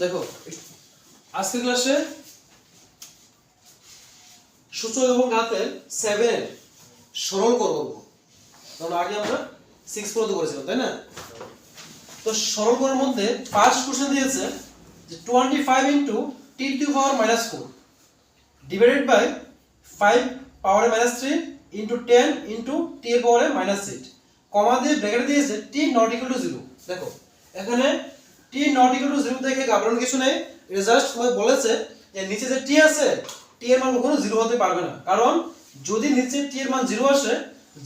দেখো আজকের ক্লাসে সূচক এবং ঘাতের 7 এর সরল করব। কারণ আগে আমরা 6 পর্যন্ত করেছিলাম, তাই না? তো সরল করার মধ্যে ফার্স্ট কোশ্চেন দিয়েছে যে 25 into t to the power -4 divided by 5 পাওয়ারে -3 ইনটু 10 ইনটু t এর পাওয়ারে -8 কমা দিয়ে ব্র্যাকেট দিয়েছে t নট ইকুয়াল টু 0। দেখো এখানে t নট ইকুয়াল টু 0 দেখে ঘাবড়ানোর কিছু নেই। এটা জাস্ট তোমাকে বলেছে যে নিচে যে t আছে t এর মান কখনো 0 হতে পারবে না, কারণ যদি নিচে t এর মান 0 আসে,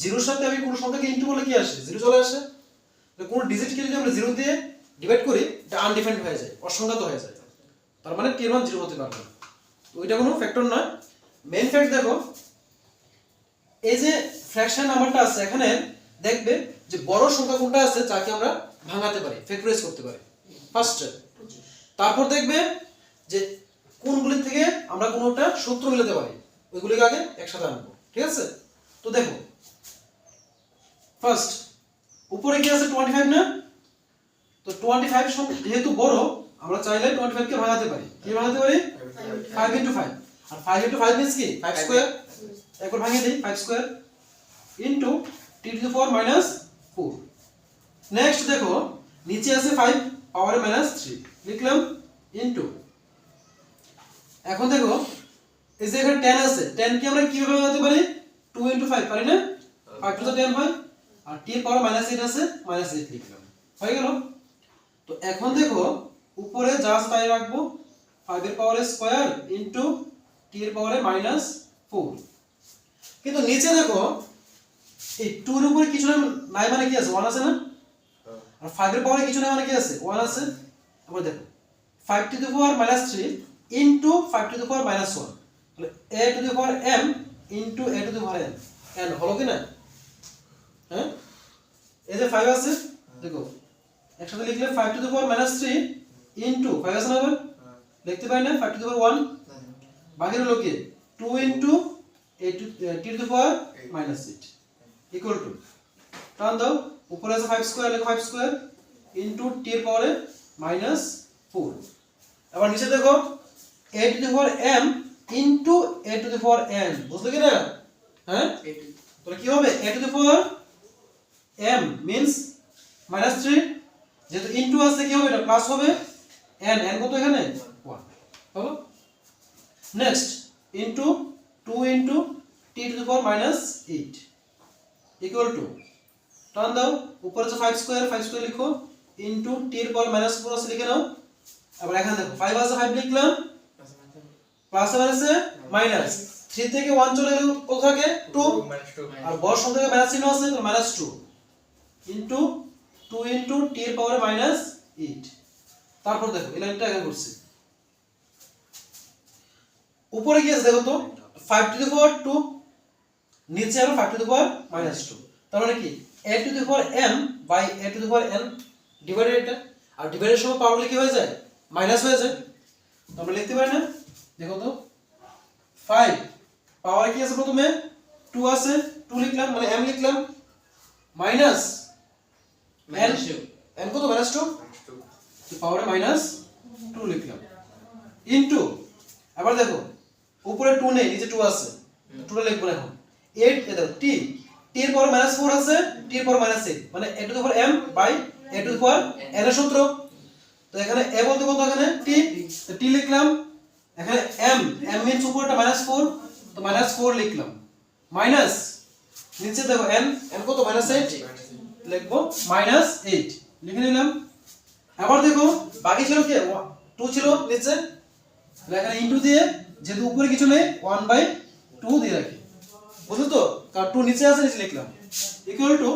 0 এর সাথে আমি কোনো সংখ্যাকে ইনটু করলে কি আসে? 0 চলে আসে। তো কোনো ডিজিটকে যদি আমরা 0 দিয়ে ডিভাইড করি, এটা আনডিফাইন্ড হয়ে যায়, অসংজ্ঞাত হয়ে যায়। তার মানে t এর মান 0 হতে পারবে না। তো এটা কোনো ফ্যাক্টর নয়। মেইন ফ্যাক্ট দেখো, এই যে ফ্র্যাকশন নাম্বারটা আছে এখানে দেখবে যে বড় সংখ্যা কোনটা আছে যাকে আমরা ভাঙাতে পারি, ফ্যাক্টরাইজ করতে পারি ফার্স্ট। তারপর দেখবে যে কোনগুলি থেকে আমরা কোনোটা সূত্র মিলাতে পারি, ওইগুলিকে আগে একসাথে আনবো, ঠিক আছে? তো দেখো ফার্স্ট উপরে কি আছে 25 না? তো 25 যেহেতু বড়, আমরা চাইলে 25 কে ভাঙাতে পারি। কি ভাঙাতে পারি? 5 ইনটু 5। আর 5 ইনটু 5 মিন্স কি? 5 স্কয়ার। একবার ভাঙিয়ে দেই, 5 square into t to the power -4। Next দেখো নিচে আছে 5 পাওয়ারে -3 লিখলাম ইনটু, এখন দেখো এই যে এখানে 10 আছে, 10 কে আমরা কিভাবে ভাঙাতে পারি? 2 ইনটু 5 পারি না? 5 টু the 10 হয়। আর t এর পাওয়ার -8 আছে, -8 লিখলাম, হয়ে গেল। তো এখন দেখো উপরে যা আছে তাই রাখবো, 5 এর পাওয়ার স্কয়ার ইনটু t এর পাওয়ারে -4। কিন্তু নিচে দেখো এই 2 এর উপরে কিছু নাই মানে কি আছে? 1 আছে না? আর 5 এর পাওয়ারে কিছু নাই মানে কি আছে? 1 আছে। আবার দেখো 5 to the power -3 into 5 to the power -1, তাহলে a to the power m into a to the power n, n হলো কি না? হ্যাঁ, এই যে 5 আছে, দেখো একসাথে লিখলে 5 টু দি পাওয়ার -3 ইনটু 5 আছে না? আবার লিখতে পারি না? 5 টু দি পাওয়ার 1 বাকি হলো কি 2 into a to t to the power -8 equal to, টান দাও উপরে আছে 5 স্কয়ার, লেখো 5 স্কয়ার ইনটু t এর পাওয়ারে -4। আবার নিচে দেখো a to the power m into a to the power n, বুঝলে কি না? হ্যাঁ, তাহলে কি হবে? a to the power m means -3, যেহেতু ইনটু আছে কি হবে? এটা প্লাস হবে। n কত এখানে? 1 হলো। Next into 2 into t to the power -8 equal to, টান দাও উপরে আছে 5 স্কয়ার, 5 স্কয়ার লিখো ইনটু t এর পাওয়ার -4 আছে, লিখে নাও। আবার এখানে দেখো 5 আছে, 5 লিখলাম, প্লাস আছে মাইনাস, 3 থেকে 1 চলে গেল কত থাকে? 2, আর বড় সংখ্যা থেকে মাইনাস চিহ্ন আছে তো -2 ইনটু 2 ইনটু t এর পাওয়ারে -8। তারপর দেখো এই লাইনটা এখানে করছি, উপরে কি আছে দেখো তো 5 টু দি পাওয়ার 2, নিচে আরো 5 টু দি পাওয়ার -2, তার মানে কি a to the power m by a to the power n divided এটা, আর ডিভাইডের সময় পাওয়ার কি হয়ে যায়? মাইনাস হয়ে যায়। তো আমরা লিখতে পারি না? দেখো তো 5 পাওয়ার কি আছে? প্রথমে 2 আছে, 2 লিখলাম মানে m লিখলাম, মাইনাস n কত? -2 তো পাওয়ারে -2 লিখলাম ইনটু, আবার দেখো উপরে 2 নেই, নিচে 2 আছে, 2 লিখবো না এখন। 8 এ দেখো t এর পাওয়ার -4 আছে, t এর পাওয়ার -8 মানে a to the power m by a to the power n এর সূত্র। তো এখানে a বলতে কত? এখানে t, তো t লিখলাম, এখানে m মিন্স উপরটা -4 তো -4 লিখলাম, মাইনাস নিচে দেখো n কত? -8 লিখবো, -8 লিখে নিলাম। আবার দেখো বাকি ছিল কি? 2 ছিল নিচে, তাহলে এখানে ইনটু দিয়ে যেহেতু উপরে কিছু নেই 1/2 দিয়ে রাখি, বুঝলো তো? কারণ 2 নিচে আছে, নিচে লিখলাম ইকুয়াল টু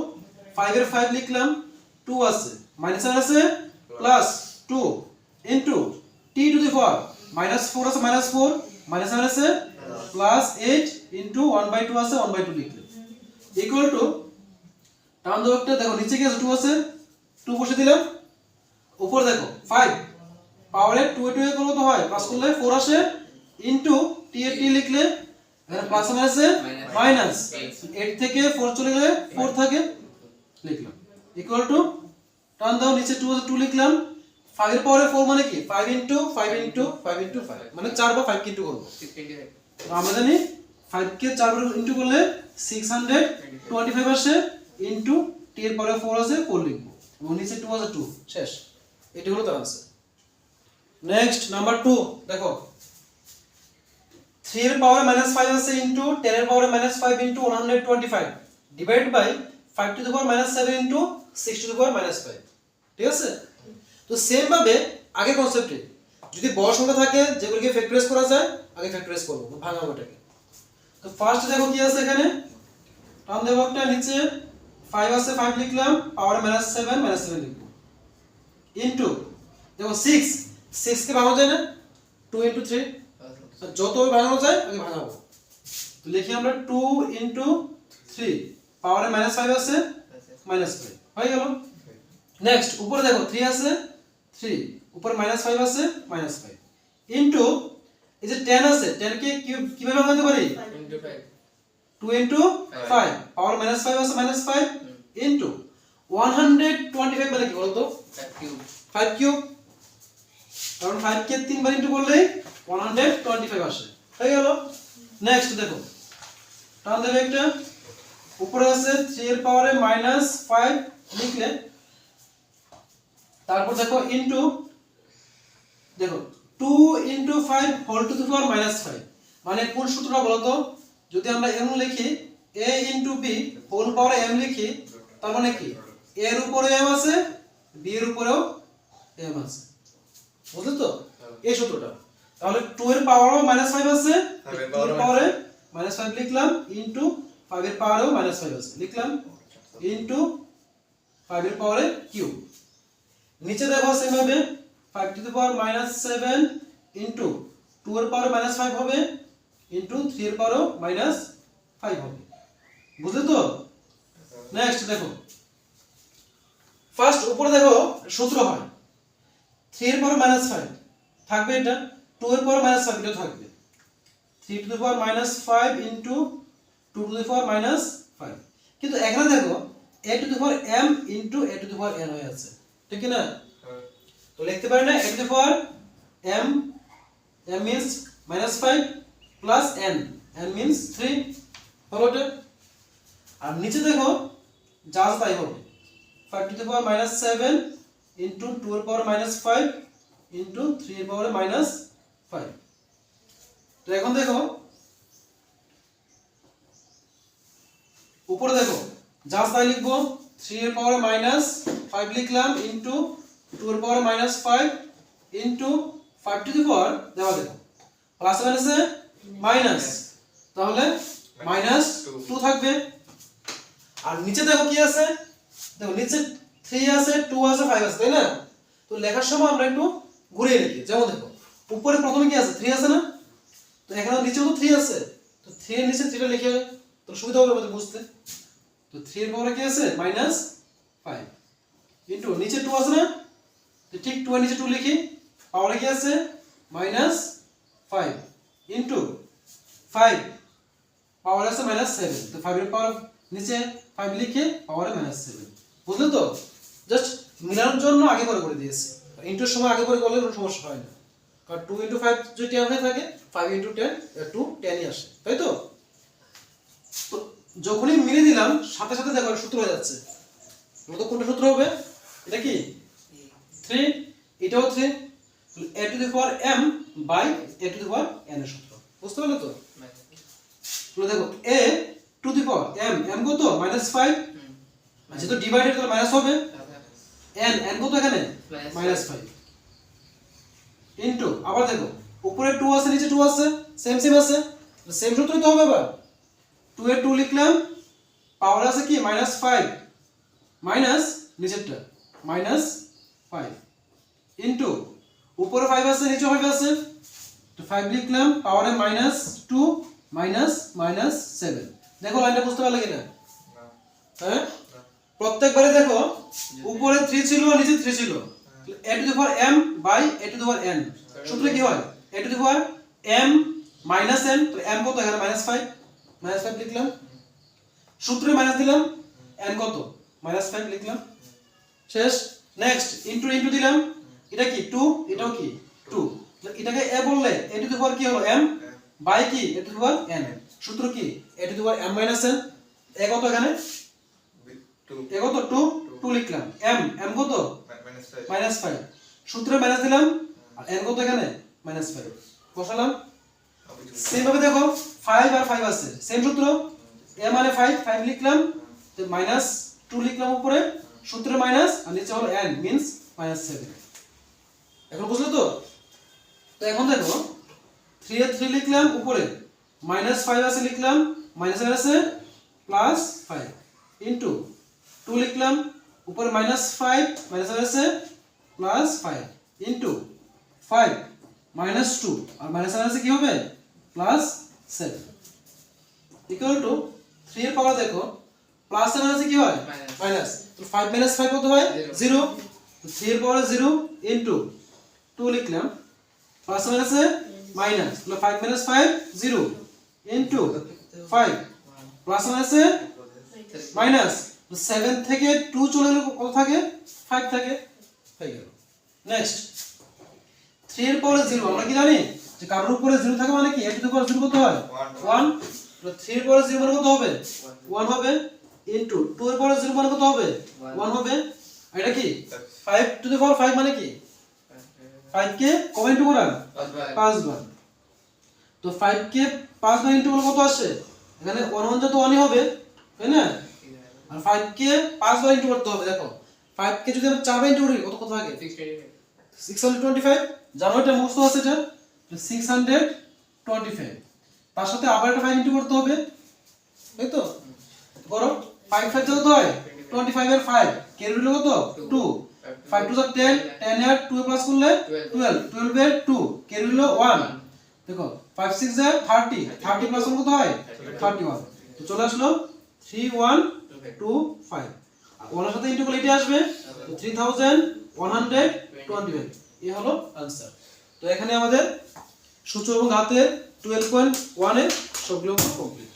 5 এর 5 লিখলাম, 2 আছে মাইনাস আছে plus 2 into t to the power -4 আছে, -4 মাইনাস আছে প্লাস 8 ইনটু 1/2 আছে, 1/2 লিখলাম ইকুয়াল টু, টান দাও একটা, দেখো নিচে কি আছে? 2 আছে, 2 বসে দিলাম। উপরে দেখো 5 পাওয়ারে 2 এ 2 এ করলে তো হয়, প্লাস করলে 4 আসে ইনটু t এর t লিখলে এখানে প্লাস আছে মাইনাস, 8 থেকে 4 চলে গেলে 4 থাকে, লিখলাম ইকুয়াল টু, টান দাও নিচে 2 আছে, 2 লিখলাম, 5 এর পাওয়ারে 4 মানে কি 5 ইনটু 5 ইনটু 5 ইনটু 5 মানে 4 বা 5 কে ইনটু করব। 625 তো আমরা জানি 5 কে 4 বার ইনটু করলে 625 আসে ইনটু t এর পাওয়ারে 4 আছে 4 লিখব এবং নিচে 2 আছে 2 শেষ। এটি হলো তার आंसर। নেক্সট নাম্বার 2 দেখো 3 এর পাওয়ারে -5 আছে ইনটু 10 এর পাওয়ারে -5 into 125 divide by 5 to the power -7 into 6 to the power -5। ঠিক আছে? তো সেম ভাবে আগে কনসেপ্টে যদি বড় সংখ্যা থাকে যেগুলোকে ফ্যাক্টরাইজ করা যায় আগে ফ্যাক্টরাইজ করব ভাঙাবো এটাকে। তো ফার্স্ট দেখো কি আছে এখানে টার্ম দেবো একটা নিচে 5 আছে 5 লিখলাম পাওয়ার -7 লিখব ইনটু দেখো 6 কে ভাঙা যায় না 2 ইনটু 3 যত ভাঙানো যায় আগে ভাঙাবো। তো লিখি আমরা 2 ইনটু 3 পাওয়ারে -5 আছে -5 হয়ে গেল। নেক্সট উপরে দেখো 3 আছে 3 উপরে -5 আছে -5 ইনটু এই যে 10 আছে 10 কে কিভাবে ভাঙাতে পারি 2 ইনটু 5 পাওয়ার -5 আছে -5 ইনটু 125 মানে কি বলতো 5 কিউব কারণ 5 কে 3 বার ইনটু করলে 125 আসে হয়ে গেল। নেক্সট দেখো টার্ম দেবে একটা উপরে আছে 3 এর পাওয়ারে -5 লিখলে তারপর দেখো ইনটু দেখো 2 into 5 whole to the power -5 মানে কোন সূত্রটা বলতো যদি আমরা m লিখি a ইনটু b হোল পাওয়ারে m লিখি তার মানে কি a এর উপরে m আছে b এর উপরেও m আছে বুঝলে তো এই সূত্রটা। তাহলে 2 এর পাওয়ারও -5 আছে 2 এর পাওয়ারে -5 লিখলাম ইনটু 5 এর পাওয়ারেও -5 আছে লিখলাম ইনটু 5 এর পাওয়ারে কিউব। নিচে দেখো সেম ভাবে 5 টু দি পাওয়ার -7 ইনটু 2 এর পাওয়ারে -5 হবে ইনটু 3 এর পাওয়ারও -5 হবে বুঝলে তো। নেক্সট দেখো ফার্স্ট উপরে দেখো সূত্র হয় 3 এর পাওয়ার -5 থাকবে এটা 2 এর পাওয়ার -5 এটা থাকবে 3 to the power -5 into 2 to the power -5 কিন্তু এখানে দেখো a to the power m into a to the power n হয়ে আছে ঠিক কি না। তো লিখতে পারি না a to the power m means -5 plus n means 3 হলো এটা। আর নিচে দেখো যা তাই হবে 5 টু দি পাওয়ার -7 ইনটু 2 এর পাওয়ার -5 ইনটু 3 এর পাওয়ার -5। তো এখন দেখো উপরে দেখো যা তাই লিখবো 3 এর পাওয়ারে -5 লিখলাম ইনটু 2 এর পাওয়ারে -5 ইনটু 5 টু দি পাওয়ার দেওয়া দেখো প্লাস মাইনাসে মাইনাস তাহলে -2 থাকবে। আর নিচে দেখো কি আছে দেখো নিচে 3 আছে 2 আছে 5 আছে তাই না। তো লেখার সময় আমরা একটু ঘুরিয়ে লিখি যেমন দেখো উপরে প্রথমে কি আছে 3 আছে না তো এখানে নিচেও তো 3 আছে তো 3 এর নিচে 3টা লিখে তো সুবিধা হবে আমাদের বুঝতে। তো 3 এর পাওয়ারে কি আছে -5 ইনটু নিচে 2 আছে না তো ঠিক 2 এর নিচে 2 লিখি পাওয়ারে কি আছে -5 ইনটু 5 পাওয়ার আছে -7 তো 5 এর পাওয়ার নিচে 5 লিখে পাওয়ারে -7 বুঝলে তো। জাস্ট মিলানোর জন্য আগে করে দিয়েছি ইনটুর সময় আগে করলে কোনো সমস্যা হয় না কারণ 2 ইনটু 5 যদি 10 হয়ে থাকে 5 ইনটু 10 10 ই আসে তাই তো। তো যখনই মিলে দিলাম সাথে সাথে দেখো সূত্র হয়ে যাচ্ছে তো কোনটা সূত্র হবে এটা কি 3 এটাও 3 a to the power m by a to the power n এর সূত্র বুঝতে পারলে তো। তো দেখো a to the power m কত -5 যেহেতু ডিভাইডেড তাহলে মাইনাস হবে n কত এখানে -5 ইনটু আবার দেখো উপরে 2 আছে নিচে 2 আছে সেম আছে সেম সূত্রই তো হবে। আবার 2 এর 2 লিখলাম পাওয়ার আছে কি -5 মাইনাস নিচেরটা -5 ইনটু উপরে 5 আছে নিচে 5 আছে তো 5 লিখলাম পাওয়ারে -2 -7 দেখো লাইনটা বুঝতে পারলে কিনা হ্যাঁ প্রত্যেকবারে দেখো উপরে 3 ছিল আর নিচে 3 ছিল a to the power m by a to the power n সূত্রে কি হয় a to the power m minus n তো m কত এখানে -5 লিখলাম সূত্রে মাইনাস দিলাম n কত -5 লিখলাম শেষ। নেক্সট ইনটু দিলাম এটা কি 2, এটাও কি 2। এটাকে a বললে a টু দি পাওয়ার কি হলো m বাই কি a to the power n। সূত্র কি a to the power m - n। a কত এখানে 2 a কত 2 লিখলাম, m কত -5, সূত্রে মাইনাস দিলাম, আর n কত এখানে -5 বসালাম। সেম ভাবে দেখো 5 আর 5 আছে, সেম সূত্র, a মানে 5 লিখলাম, তো -2 লিখলাম উপরে, সূত্রে মাইনাস, আর নিচে হলো n মিন্স -7। এখন বুঝলে তো? তো এখন দেখো 3 এ 3 লিখলাম উপরে, -5 আছে লিখলাম, -7 আছে +5 ইনটু 2 লিখলাম উপরে -5 -7 আছে +5 ইনটু 5 -2 আর -7 আছে কি হবে +7 ইকুয়াল টু 3 এর পাওয়ার দেখো +7 আছে কি হয় মাইনাস, তো 5 - 5 কত হয় 0, তো 3 এর পাওয়ার 0 ইনটু 2 লিখলাম, +7 আছে মাইনাস, তাহলে 5 - 5 0 ইনটু 5 +7 আছে মাইনাস, তো 7 থেকে 2 চলে গেলে কত থাকে 5 থাকে, হয়ে গেল। নেক্সট 3 এর পাওয়ার 0, আমরা কি জানি যে কারোর উপরে 0 থাকে মানে কি a টু দি পাওয়ার 0 কত হয় 1, তো 3 এর পাওয়ার 0 মানে কত হবে 1 হবে ইনটু 2 এর পাওয়ার 0 মানে কত হবে 1 হবে। আর এটা কি 5 টু দি পাওয়ার 5 মানে কি 5 কে কত ইনটু করা 5 বার, তো 5 কে 5 বার ইনটু করলে কত আসে, এখানে 1 1 যত 1 হবে তাই না, আর 5 কে 5 বার ইনটু করতে হবে। দেখো 5 কে যদি আমরা 4 বার ইনটু করি কত থাকে 625, জানো এটা মুখস্থ আছে, এটা 625, তার সাথে আবার একটা 5 ইনটু করতে হবে, তাই তো করো। 5 5 কত হয় 25 এর 5 কে রইল কত 2, 5 2 10, 10 এর 2 প্লাস করলে 12, 12 এর 2 কে রইল 1, দেখো 5 6 এর 30, 30 প্লাস কত হয় 31, তো চলে আসলো 3125, আর ওনার সাথে ইনটু করলে এটা আসবে 3125, এই হলো आंसर। তো এখানে আমাদের সূত্র এবং ঘাতের 12.1 এর সবগুলো কমপ্লিট।